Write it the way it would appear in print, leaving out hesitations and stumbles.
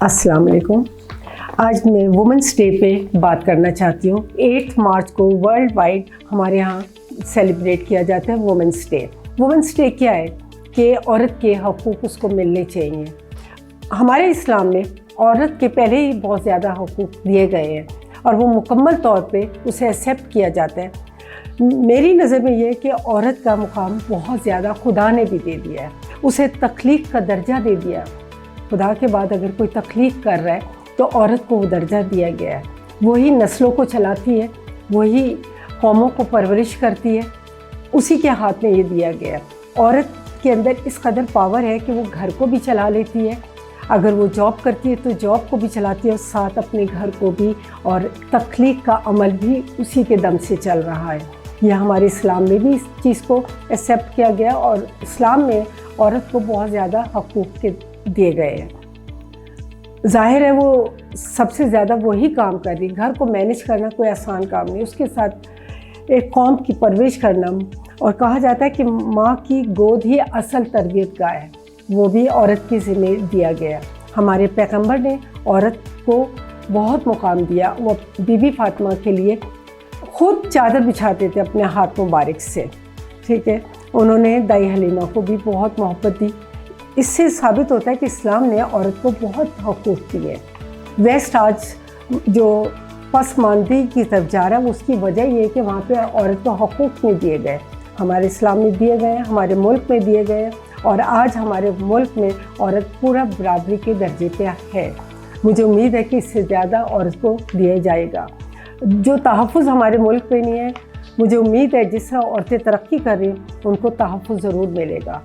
السلام علیکم. آج میں وومنس ڈے پہ بات کرنا چاہتی ہوں. 8 مارچ کو ورلڈ وائڈ ہمارے ہاں سیلیبریٹ کیا جاتا ہے وومنس ڈے. وومنس ڈے کیا ہے کہ عورت کے حقوق اس کو ملنے چاہیے. ہمارے اسلام میں عورت کے پہلے ہی بہت زیادہ حقوق دیے گئے ہیں اور وہ مکمل طور پہ اسے ایکسیپٹ کیا جاتا ہے. میری نظر میں یہ ہے کہ عورت کا مقام بہت زیادہ خدا نے بھی دے دیا ہے. اسے تخلیق کا درجہ دے دیا. خدا کے بعد اگر کوئی تخلیق کر رہا ہے تو عورت کو وہ درجہ دیا گیا ہے. وہی نسلوں کو چلاتی ہے, وہی قوموں کو پرورش کرتی ہے, اسی کے ہاتھ میں یہ دیا گیا ہے. عورت کے اندر اس قدر پاور ہے کہ وہ گھر کو بھی چلا لیتی ہے. اگر وہ جاب کرتی ہے تو جاب کو بھی چلاتی ہے اور ساتھ اپنے گھر کو بھی, اور تخلیق کا عمل بھی اسی کے دم سے چل رہا ہے. یہ ہمارے اسلام میں بھی اس چیز کو ایکسیپٹ کیا گیا اور اسلام میں عورت کو بہت زیادہ حقوق دیے گئے ہیں. ظاہر ہے وہ سب سے زیادہ وہی کام کر رہی. گھر کو مینیج کرنا کوئی آسان کام نہیں. اس کے ساتھ ایک قوم کی پرورش کرنا, اور کہا جاتا ہے کہ ماں کی گود ہی اصل تربیت گاہ ہے, وہ بھی عورت کی ذمہ دیا گیا. ہمارے پیغمبر نے عورت کو بہت مقام دیا. وہ بی بی فاطمہ کے لیے خود چادر بچھاتے تھے اپنے ہاتھ مبارک سے. ٹھیک ہے, انہوں نے دائی حلیمہ کو بھی بہت محبت دی. اس سے ثابت ہوتا ہے کہ اسلام نے عورت کو بہت حقوق دیے. ویسٹ آج جو پسماندگی کی طرف جا رہا ہے اس کی وجہ یہ ہے کہ وہاں پہ عورت کو حقوق نہیں دیے گئے. ہمارے اسلام میں دیے گئے ہیں, ہمارے ملک میں دیے گئے ہیں, اور آج ہمارے ملک میں عورت پورا برابری کے درجے پہ ہے. مجھے امید ہے کہ اس سے زیادہ عورت کو دیا جائے گا. جو تحفظ ہمارے ملک میں نہیں ہے, مجھے امید ہے جس طرح عورتیں ترقی کر رہی ہیں ان کو تحفظ ضرور ملے گا.